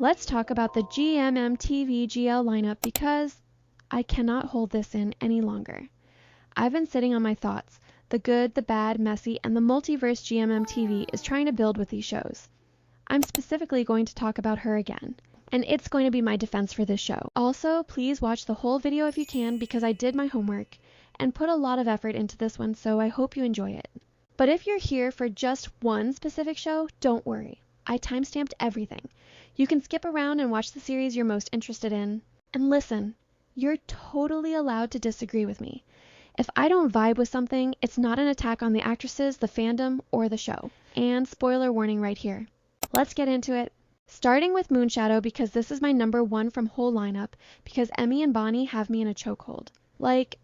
let's talk about the GMMTV GL lineup because I cannot hold this in any longer. I've been sitting on my thoughts. The good, the bad, messy, and the multiverse GMMTV is trying to build with these shows. I'm specifically going to talk about her again, and it's going to be my defense for this show. Also, please watch the whole video if you can because I did my homework and put a lot of effort into this one, so I hope you enjoy it. But if you're here for just one specific show, don't worry. I timestamped everything. You can skip around and watch the series you're most interested in. And listen, you're totally allowed to disagree with me. If I don't vibe with something, it's not an attack on the actresses, the fandom, or the show. And spoiler warning right here. Let's get into it. Starting with Moonshadow because this is my number one from whole lineup because Emmy and Bonnie have me in a chokehold. Like,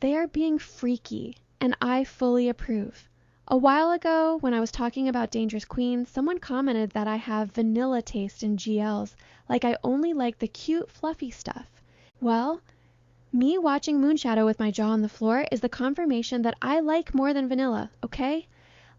they are being freaky, and I fully approve. A while ago, when I was talking about Dangerous Queen, someone commented that I have vanilla taste in GLs, like I only like the cute, fluffy stuff. Well, me watching Moonshadow with my jaw on the floor is the confirmation that I like more than vanilla, okay?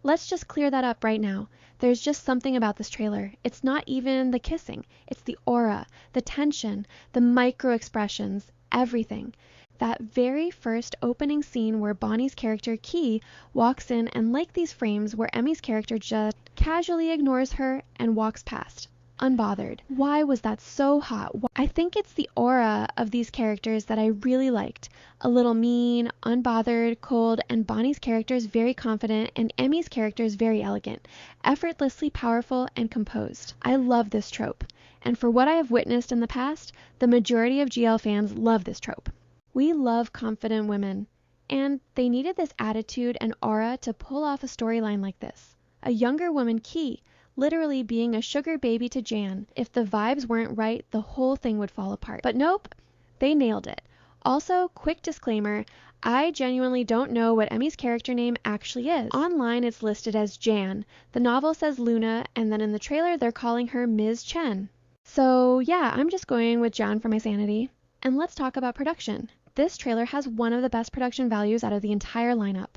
Let's just clear that up right now. There's just something about this trailer. It's not even the kissing. It's the aura, the tension, the micro expressions, everything. That very first opening scene where Bonnie's character Key walks in and like these frames where Emmy's character just casually ignores her and walks past, unbothered. Why was that so hot? I think it's the aura of these characters that I really liked. A little mean, unbothered, cold, and Bonnie's character is very confident and Emmy's character is very elegant, effortlessly powerful and composed. I love this trope. And for what I have witnessed in the past, the majority of GL fans love this trope. We love confident women, and they needed this attitude and aura to pull off a storyline like this. A younger woman, Key, literally being a sugar baby to Jan. If the vibes weren't right, the whole thing would fall apart. But nope, they nailed it. Also, quick disclaimer, I genuinely don't know what Emmy's character name actually is. Online it's listed as Jan. The novel says Luna, and then in the trailer they're calling her Ms. Chen. So yeah, I'm just going with Jan for my sanity. And let's talk about production. This trailer has one of the best production values out of the entire lineup.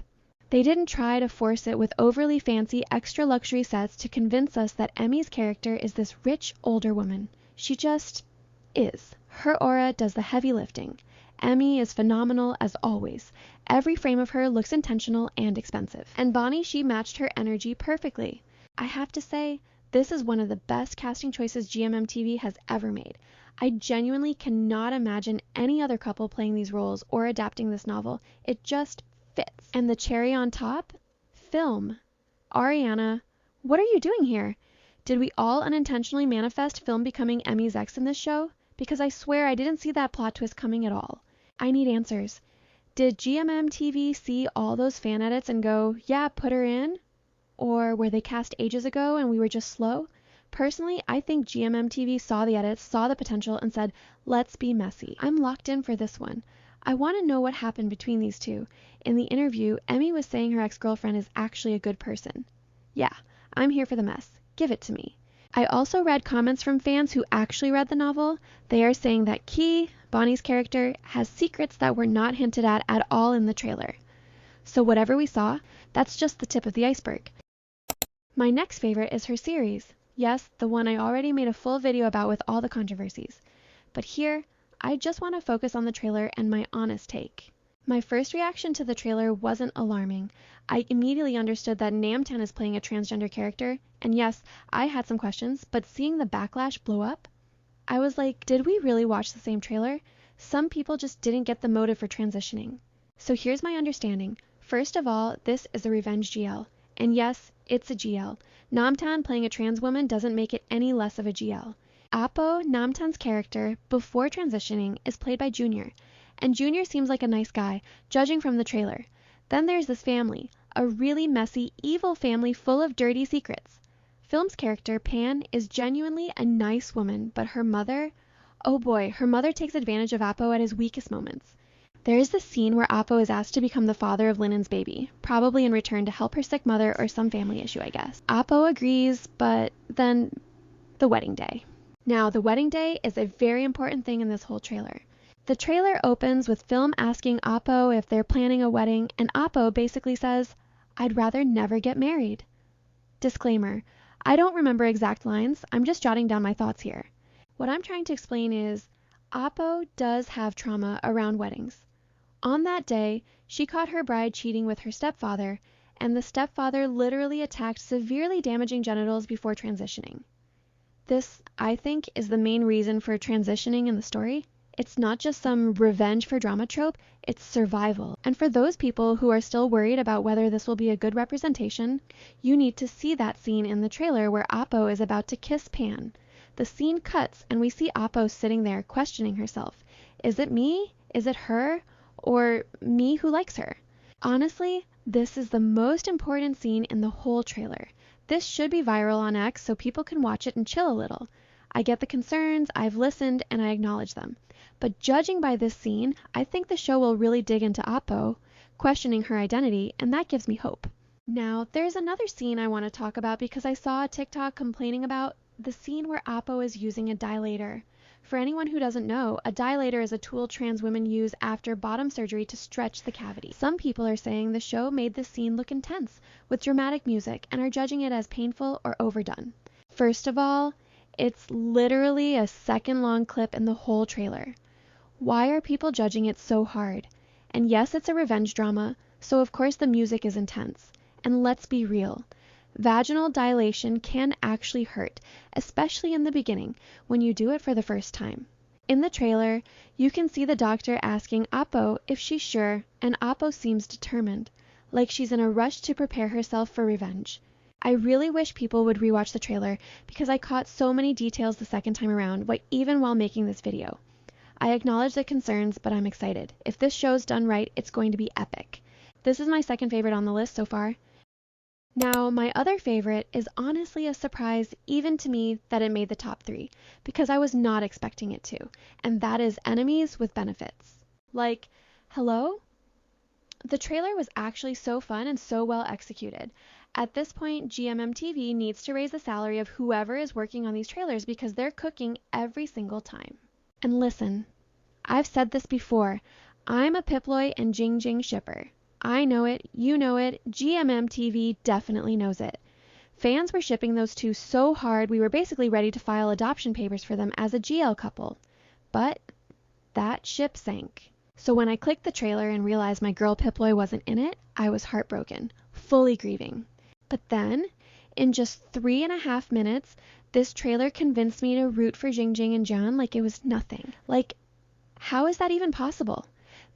They didn't try to force it with overly fancy extra luxury sets to convince us that Emmy's character is this rich older woman. She just is. Her aura does the heavy lifting. Emmy is phenomenal as always. Every frame of her looks intentional and expensive. And Bonnie, she matched her energy perfectly. I have to say, this is one of the best casting choices GMMTV has ever made. I genuinely cannot imagine any other couple playing these roles or adapting this novel. It just fits. And the cherry on top? Film. Ariana, what are you doing here? Did we all unintentionally manifest Film becoming Emmy's ex in this show? Because I swear I didn't see that plot twist coming at all. I need answers. Did GMMTV see all those fan edits and go, yeah, put her in? Or were they cast ages ago and we were just slow? Personally, I think GMMTV saw the edits, saw the potential, and said, let's be messy. I'm locked in for this one. I want to know what happened between these two. In the interview, Emmy was saying her ex-girlfriend is actually a good person. Yeah, I'm here for the mess. Give it to me. I also read comments from fans who actually read the novel. They are saying that Key, Bonnie's character, has secrets that were not hinted at all in the trailer. So whatever we saw, that's just the tip of the iceberg. My next favorite is her series. Yes, the one I already made a full video about with all the controversies. But here, I just want to focus on the trailer and my honest take. My first reaction to the trailer wasn't alarming. I immediately understood that Namtan is playing a transgender character, and yes, I had some questions, but seeing the backlash blow up, I was like, did we really watch the same trailer? Some people just didn't get the motive for transitioning. So here's my understanding. First of all, this is a revenge GL. And yes, it's a GL. Namtan playing a trans woman doesn't make it any less of a GL. Apo, Namtan's character, before transitioning, is played by Junior. And Junior seems like a nice guy, judging from the trailer. Then there's this family, a really messy, evil family full of dirty secrets. Film's character, Pan, is genuinely a nice woman, but her mother, oh boy, her mother takes advantage of Apo at his weakest moments. There is the scene where Apo is asked to become the father of Lennon's baby, probably in return to help her sick mother or some family issue, I guess. Apo agrees, but then the wedding day. Now, the wedding day is a very important thing in this whole trailer. The trailer opens with Film asking Apo if they're planning a wedding, and Apo basically says, I'd rather never get married. Disclaimer, I don't remember exact lines, I'm just jotting down my thoughts here. What I'm trying to explain is, Appo does have trauma around weddings. On that day, she caught her bride cheating with her stepfather, and the stepfather literally attacked severely damaging genitals before transitioning. This, I think, is the main reason for transitioning in the story. It's not just some revenge for drama trope, it's survival. And for those people who are still worried about whether this will be a good representation, you need to see that scene in the trailer where Appo is about to kiss Pan. The scene cuts and we see Appo sitting there questioning herself. Is it me? Is it her? Or me who likes her? Honestly, this is the most important scene in the whole trailer. This should be viral on X so people can watch it and chill a little. I get the concerns, I've listened, and I acknowledge them. But judging by this scene, I think the show will really dig into Appo, questioning her identity, and that gives me hope. Now, there's another scene I want to talk about because I saw a TikTok complaining about the scene where Appo is using a dilator. For anyone who doesn't know, a dilator is a tool trans women use after bottom surgery to stretch the cavity. Some people are saying the show made this scene look intense, with dramatic music, and are judging it as painful or overdone. First of all, it's literally a second-long clip in the whole trailer. Why are people judging it so hard? And yes, it's a revenge drama, so of course the music is intense. And let's be real. Vaginal dilation can actually hurt, especially in the beginning, when you do it for the first time. In the trailer, you can see the doctor asking Appo if she's sure, and Appo seems determined, like she's in a rush to prepare herself for revenge. I really wish people would rewatch the trailer because I caught so many details the second time around, even while making this video. I acknowledge the concerns, but I'm excited. If this show's done right, it's going to be epic. This is my second favorite on the list so far. Now, my other favorite is honestly a surprise even to me that it made the top 3, because I was not expecting it to, and that is Enemies with Benefits. Like, hello? The trailer was actually so fun and so well executed. At this point, GMMTV needs to raise the salary of whoever is working on these trailers because they're cooking every single time. And listen, I've said this before, I'm a Piploy and Jing Jing shipper. I know it, you know it, GMMTV definitely knows it. Fans were shipping those two so hard we were basically ready to file adoption papers for them as a GL couple. But that ship sank. So when I clicked the trailer and realized my girl Piploy wasn't in it, I was heartbroken, fully grieving. But then, in just 3.5 minutes, this trailer convinced me to root for Jing Jing and John like it was nothing. Like, how is that even possible?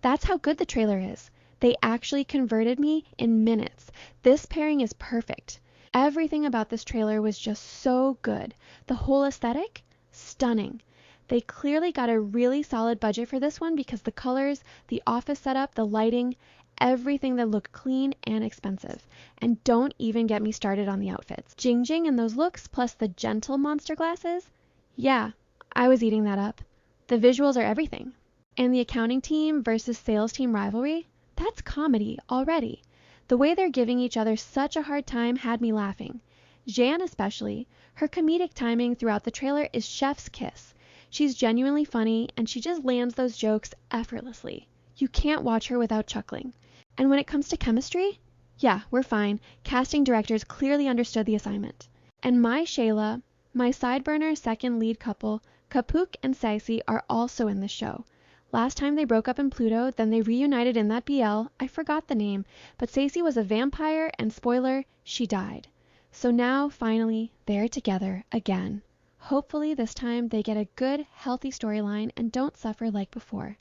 That's how good the trailer is. They actually converted me in minutes. This pairing is perfect. Everything about this trailer was just so good. The whole aesthetic? Stunning. They clearly got a really solid budget for this one because the colors, the office setup, the lighting, everything that looked clean and expensive. And don't even get me started on the outfits. Jing Jing and those looks plus the gentle monster glasses? Yeah, I was eating that up. The visuals are everything. And the accounting team versus sales team rivalry? That's comedy already. The way they're giving each other such a hard time had me laughing. Jan especially. Her comedic timing throughout the trailer is chef's kiss. She's genuinely funny and she just lands those jokes effortlessly. You can't watch her without chuckling. And when it comes to chemistry, yeah, we're fine. Casting directors clearly understood the assignment. And my Shayla, my sideburner second lead couple, Kapuk and Saisi are also in the show. Last time they broke up in Pluto, then they reunited in that BL, I forgot the name, but Saisi was a vampire and spoiler, she died. So now, finally, they're together again. Hopefully this time they get a good, healthy storyline and don't suffer like before.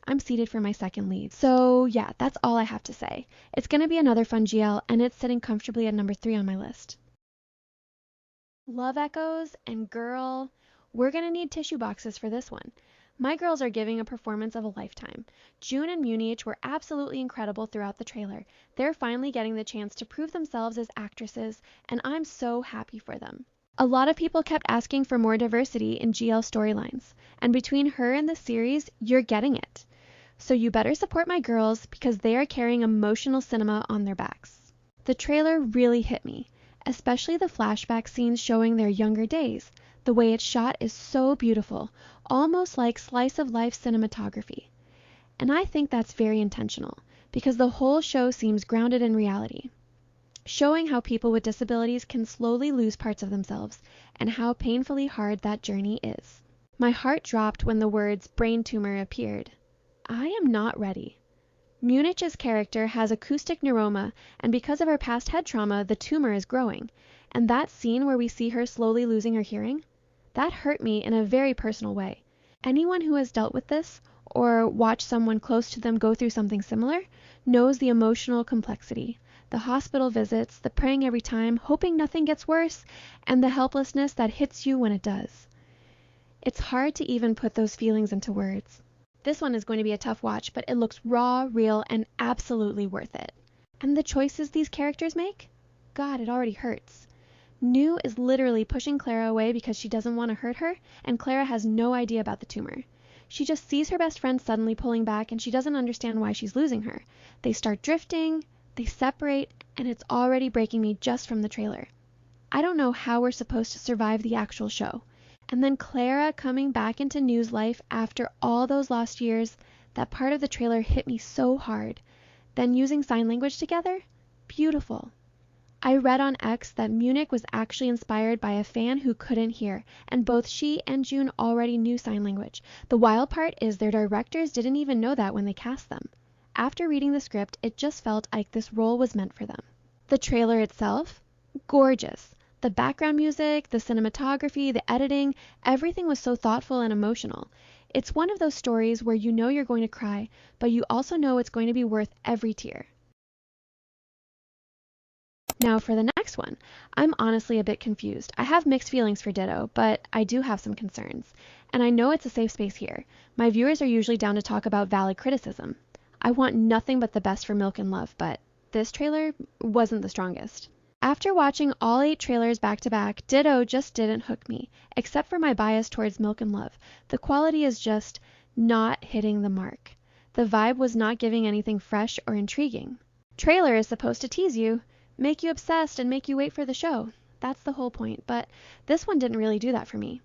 I'm seated for my second lead. So yeah, that's all I have to say. It's gonna be another fun GL and it's sitting comfortably at number 3 on my list. Love Echoes and Girl, we're gonna need tissue boxes for this one. My girls are giving a performance of a lifetime. June and Munich were absolutely incredible throughout the trailer. They're finally getting the chance to prove themselves as actresses, and I'm so happy for them. A lot of people kept asking for more diversity in GL storylines, and between her and the series, you're getting it. So you better support my girls because they are carrying emotional cinema on their backs. The trailer really hit me, especially the flashback scenes showing their younger days. The way it's shot is so beautiful, almost like slice-of-life cinematography. And I think that's very intentional, because the whole show seems grounded in reality. showing how people with disabilities can slowly lose parts of themselves and how painfully hard that journey is. My heart dropped when the words brain tumor appeared. I am not ready. Munich's character has acoustic neuroma, and because of her past head trauma, the tumor is growing. And that scene where we see her slowly losing her hearing, that hurt me in a very personal way. Anyone who has dealt with this, or watched someone close to them go through something similar, knows the emotional complexity. The hospital visits, the praying every time, hoping nothing gets worse, and the helplessness that hits you when it does. It's hard to even put those feelings into words. This one is going to be a tough watch, but it looks raw, real, and absolutely worth it. And the choices these characters make? God, it already hurts. Nu is literally pushing Clara away because she doesn't want to hurt her, and Clara has no idea about the tumor. She just sees her best friend suddenly pulling back, and she doesn't understand why she's losing her. They start drifting, they separate, and it's already breaking me just from the trailer. I don't know how we're supposed to survive the actual show. And then Clara coming back into Nu's life after all those lost years, that part of the trailer hit me so hard. Then using sign language together? Beautiful. I read on X that Munich was actually inspired by a fan who couldn't hear, and both she and June already knew sign language. The wild part is their directors didn't even know that when they cast them. After reading the script, it just felt like this role was meant for them. The trailer itself? Gorgeous. The background music, the cinematography, the editing, everything was so thoughtful and emotional. It's one of those stories where you know you're going to cry, but you also know it's going to be worth every tear. Now for the next one. I'm honestly a bit confused. I have mixed feelings for Ditto, but I do have some concerns. And I know it's a safe space here. My viewers are usually down to talk about valid criticism. I want nothing but the best for MilkLove, but this trailer wasn't the strongest. After watching all 8 trailers back to back, Ditto just didn't hook me, except for my bias towards MilkLove. The quality is just not hitting the mark. The vibe was not giving anything fresh or intriguing. Trailer is supposed to tease you, make you obsessed, and make you wait for the show. That's the whole point, but this one didn't really do that for me.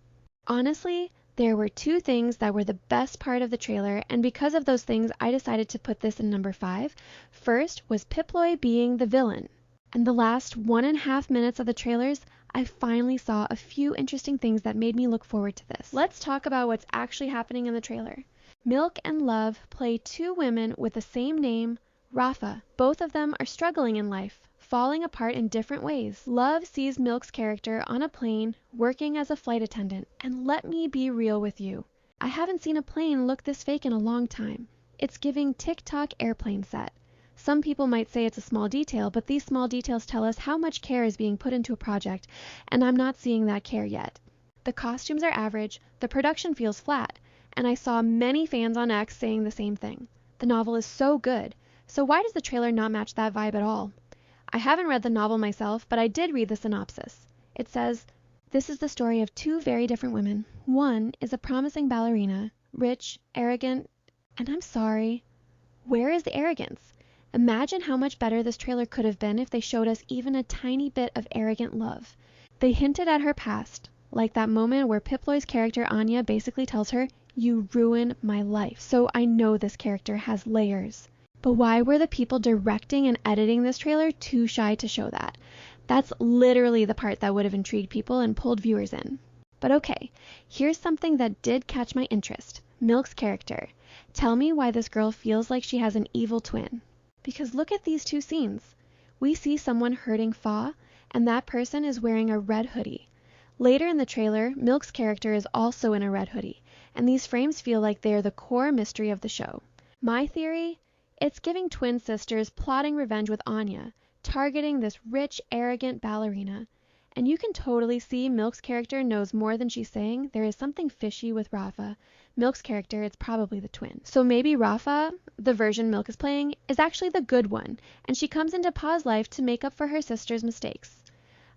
Honestly, there were 2 things that were the best part of the trailer, and because of those things, I decided to put this in number 5. First was Piploy being the villain. And the last 1.5 minutes of the trailers, I finally saw a few interesting things that made me look forward to this. Let's talk about what's actually happening in the trailer. Milk and Love play 2 women with the same name, Rafah. Both of them are struggling in life, falling apart in different ways. Love sees Milk's character on a plane, working as a flight attendant, and let me be real with you. I haven't seen a plane look this fake in a long time. It's giving TikTok airplane set. Some people might say it's a small detail, but these small details tell us how much care is being put into a project, and I'm not seeing that care yet. The costumes are average, the production feels flat, and I saw many fans on X saying the same thing. The novel is so good, so why does the trailer not match that vibe at all? I haven't read the novel myself, but I did read the synopsis. It says, this is the story of 2 very different women. One is a promising ballerina, rich, arrogant, and I'm sorry, where is the arrogance? Imagine how much better this trailer could have been if they showed us even a tiny bit of arrogant Love. They hinted at her past, like that moment where Piploy's character Anya basically tells her, you ruin my life. So I know this character has layers. But why were the people directing and editing this trailer too shy to show that? That's literally the part that would have intrigued people and pulled viewers in. But okay, here's something that did catch my interest. Milk's character. Tell me why this girl feels like she has an evil twin. Because look at these 2 scenes. We see someone hurting Fa, and that person is wearing a red hoodie. Later in the trailer, Milk's character is also in a red hoodie, and these frames feel like they are the core mystery of the show. My theory? It's giving twin sisters plotting revenge with Anya, targeting this rich, arrogant ballerina. And you can totally see Milk's character knows more than she's saying. There is something fishy with Rafah. Milk's character, it's probably the twin. So maybe Rafah, the version Milk is playing, is actually the good one, and she comes into Pa's life to make up for her sister's mistakes.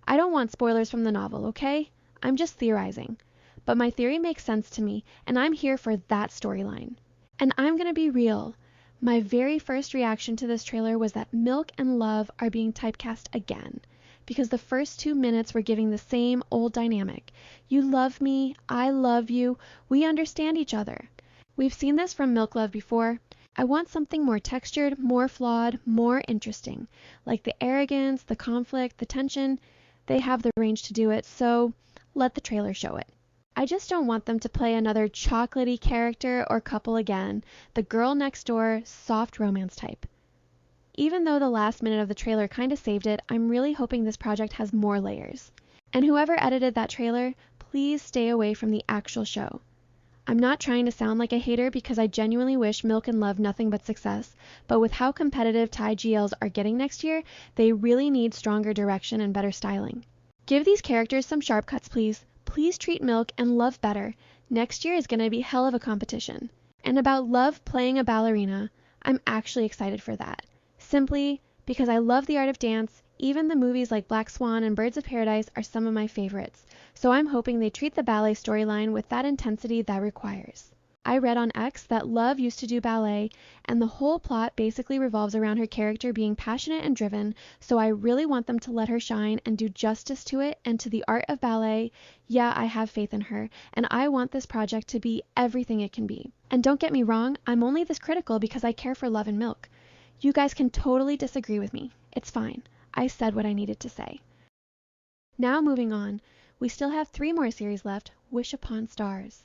I don't want spoilers from the novel, okay? I'm just theorizing. But my theory makes sense to me, and I'm here for that storyline. And I'm gonna be real. My very first reaction to this trailer was that Milk and Love are being typecast again. Because the first 2 minutes were giving the same old dynamic. You love me, I love you, we understand each other. We've seen this from MilkLove before. I want something more textured, more flawed, more interesting. Like the arrogance, the conflict, the tension, they have the range to do it, so let the trailer show it. I just don't want them to play another chocolatey character or couple again, the girl next door, soft romance type. Even though the last minute of the trailer kinda saved it, I'm really hoping this project has more layers. And whoever edited that trailer, please stay away from the actual show. I'm not trying to sound like a hater because I genuinely wish MilkLove nothing but success, but with how competitive Thai GLs are getting next year, they really need stronger direction and better styling. Give these characters some sharp cuts, please. Please treat Milk and Love better. Next year is going to be hell of a competition. And about Love playing a ballerina, I'm actually excited for that. Simply because I love the art of dance, even the movies like Black Swan and Birds of Paradise are some of my favorites, so I'm hoping they treat the ballet storyline with that intensity that requires. I read on X that Love used to do ballet, and the whole plot basically revolves around her character being passionate and driven, so I really want them to let her shine and do justice to it and to the art of ballet. Yeah, I have faith in her, and I want this project to be everything it can be. And don't get me wrong, I'm only this critical because I care for Love and Milk. You guys can totally disagree with me. It's fine. I said what I needed to say. Now moving on, we still have 3 more series left, Wish Upon Stars.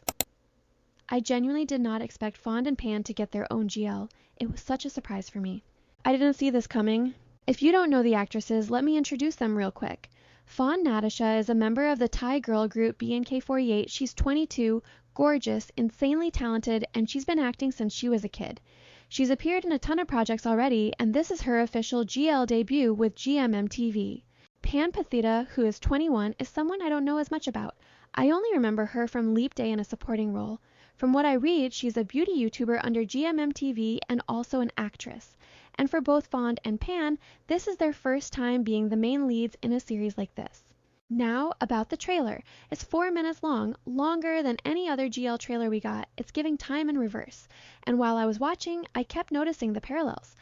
I genuinely did not expect Fond and Pan to get their own GL. It was such a surprise for me. I didn't see this coming. If you don't know the actresses, let me introduce them real quick. Fond Natasha is a member of the Thai girl group BNK48. She's 22, gorgeous, insanely talented, and she's been acting since she was a kid. She's appeared in a ton of projects already, and this is her official GL debut with GMMTV. Pan Pathita, who is 21, is someone I don't know as much about. I only remember her from Leap Day in a supporting role. From what I read, she's a beauty YouTuber under GMMTV and also an actress. And for both Fond and Pan, this is their first time being the main leads in a series like this. Now, about the trailer. It's 4 minutes long, longer than any other GL trailer we got. It's giving time in reverse. And while I was watching, I kept noticing the parallels.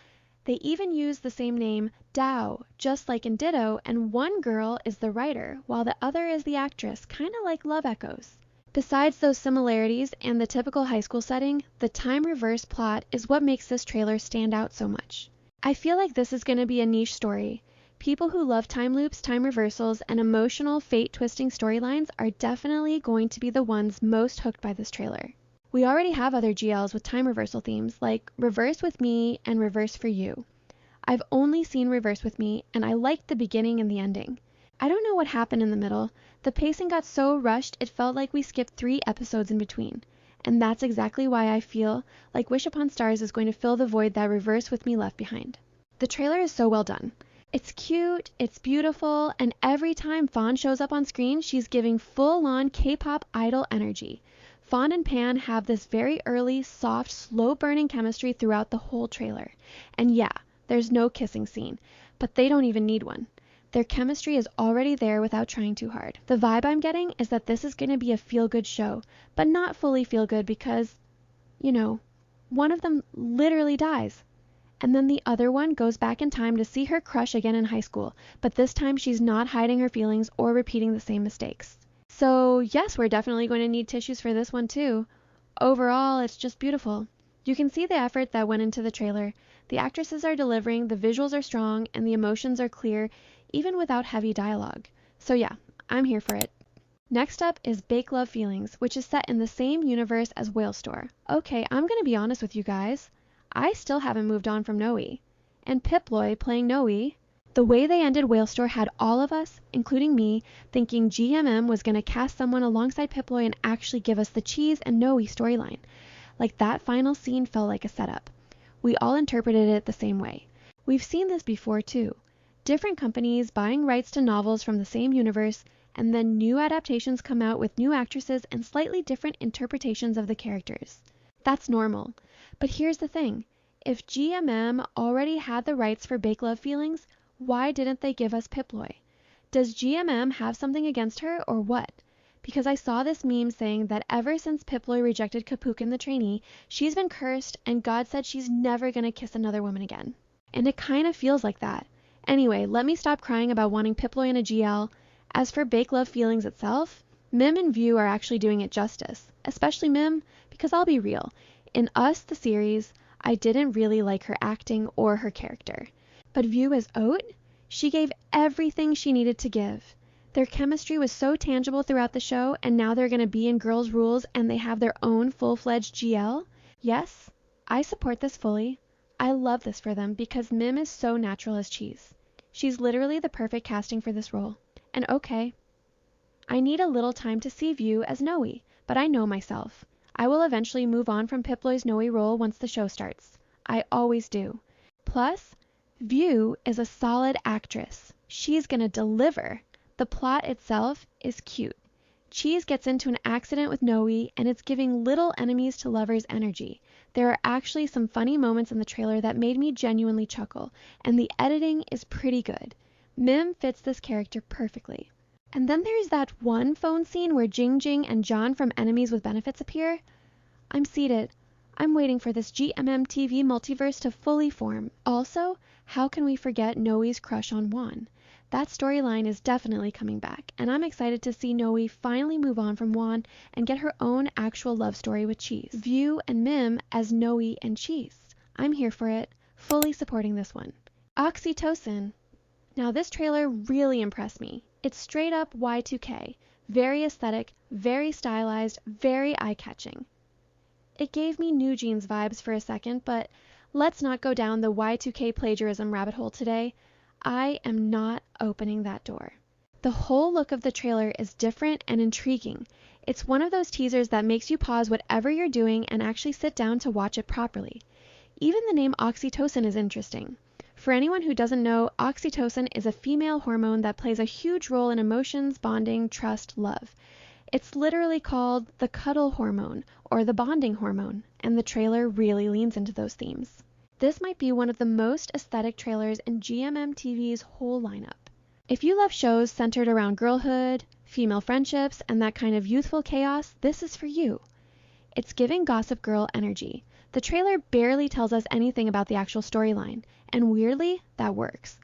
They even use the same name, Dao, just like in Ditto, and one girl is the writer, while the other is the actress, kinda like Love Echoes. Besides those similarities and the typical high school setting, the time reverse plot is what makes this trailer stand out so much. I feel like this is going to be a niche story. People who love time loops, time reversals, and emotional, fate-twisting storylines are definitely going to be the ones most hooked by this trailer. We already have other GLs with time reversal themes, like Reverse with Me and Reverse for You. I've only seen Reverse with Me, and I liked the beginning and the ending. I don't know what happened in the middle. The pacing got so rushed it felt like we skipped 3 episodes in between. And that's exactly why I feel like Wish Upon Stars is going to fill the void that Reverse with Me left behind. The trailer is so well done. It's cute, it's beautiful, and every time Fawn shows up on screen, she's giving full-on K-pop idol energy. Fawn and Pan have this very early, soft, slow-burning chemistry throughout the whole trailer. And yeah, there's no kissing scene, but they don't even need one. Their chemistry is already there without trying too hard. The vibe I'm getting is that this is going to be a feel-good show, but not fully feel-good because, you know, one of them literally dies. And then the other one goes back in time to see her crush again in high school, but this time she's not hiding her feelings or repeating the same mistakes. So yes, we're definitely going to need tissues for this one too. Overall, it's just beautiful. You can see the effort that went into the trailer. The actresses are delivering, the visuals are strong, and the emotions are clear, even without heavy dialogue. So yeah, I'm here for it. Next up is MilkLove Feelings, which is set in the same universe as Whale Store. Okay, I'm gonna be honest with you guys. I still haven't moved on from Noe. And Piploy playing Noe, the way they ended Whale Store had all of us, including me, thinking GMM was gonna cast someone alongside Piploy and actually give us the Cheese and Noe storyline. Like that final scene felt like a setup. We all interpreted it the same way. We've seen this before too. Different companies buying rights to novels from the same universe, and then new adaptations come out with new actresses and slightly different interpretations of the characters. That's normal. But here's the thing. If GMM already had the rights for MilkLove Feelings, why didn't they give us Piploy? Does GMM have something against her or what? Because I saw this meme saying that ever since Piploy rejected Kapukin the trainee, she's been cursed and God said she's never gonna kiss another woman again. And it kind of feels like that. Anyway, let me stop crying about wanting Piploy in a GL. As for MilkLove Feelings itself, Mim and View are actually doing it justice. Especially Mim, because I'll be real. In Us, the series, I didn't really like her acting or her character. But View as Oat? She gave everything she needed to give. Their chemistry was so tangible throughout the show, and now they're going to be in Girls' Rules and they have their own full-fledged GL? Yes, I support this fully. I love this for them because Mim is so natural as cheese. She's literally the perfect casting for this role. And okay, I need a little time to see View as Noe, but I know myself. I will eventually move on from Piploy's Noe role once the show starts. I always do. Plus, View is a solid actress. She's gonna deliver. The plot itself is cute. Cheese gets into an accident with Noe, and it's giving little enemies to lovers energy. There are actually some funny moments in the trailer that made me genuinely chuckle, and the editing is pretty good. Mim fits this character perfectly. And then there's that one phone scene where Jing Jing and John from Enemies with Benefits appear. I'm seated. I'm waiting for this GMMTV multiverse to fully form. Also, how can we forget Noe's crush on Juan? That storyline is definitely coming back, and I'm excited to see Noe finally move on from Juan and get her own actual love story with Cheese. View and Mim as Noe and Cheese. I'm here for it, fully supporting this one. Oxytocin. Now this trailer really impressed me. It's straight up Y2K, very aesthetic, very stylized, very eye-catching. It gave me New Jeans vibes for a second, but let's not go down the Y2K plagiarism rabbit hole today. I am not opening that door. The whole look of the trailer is different and intriguing. It's one of those teasers that makes you pause whatever you're doing and actually sit down to watch it properly. Even the name Oxytocin is interesting. For anyone who doesn't know, oxytocin is a female hormone that plays a huge role in emotions, bonding, trust, love. It's literally called the cuddle hormone or the bonding hormone, and the trailer really leans into those themes. This might be one of the most aesthetic trailers in GMMTV's whole lineup. If you love shows centered around girlhood, female friendships, and that kind of youthful chaos, this is for you. It's giving Gossip Girl energy. The trailer barely tells us anything about the actual storyline, and weirdly, that works.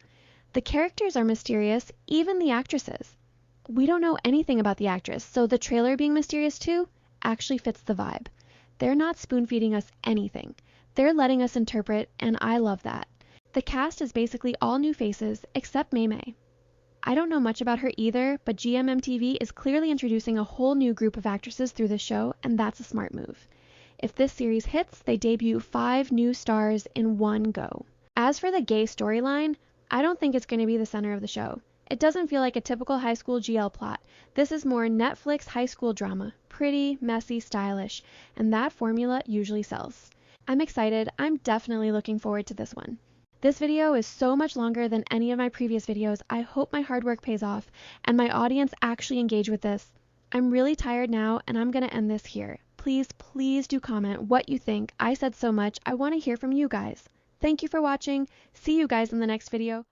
The characters are mysterious, even the actresses. We don't know anything about the actress, so the trailer being mysterious too actually fits the vibe. They're not spoon-feeding us anything. They're letting us interpret, and I love that. The cast is basically all new faces, except Mei Mei. I don't know much about her either, but GMMTV is clearly introducing a whole new group of actresses through the show, and that's a smart move. If this series hits, they debut 5 new stars in one go. As for the gay storyline, I don't think it's going to be the center of the show. It doesn't feel like a typical high school GL plot. This is more Netflix high school drama. Pretty, messy, stylish, and that formula usually sells. I'm excited. I'm definitely looking forward to this one. This video is so much longer than any of my previous videos. I hope my hard work pays off and my audience actually engage with this. I'm really tired now and I'm going to end this here. Please do comment what you think. I said so much. I want to hear from you guys. Thank you for watching. See you guys in the next video.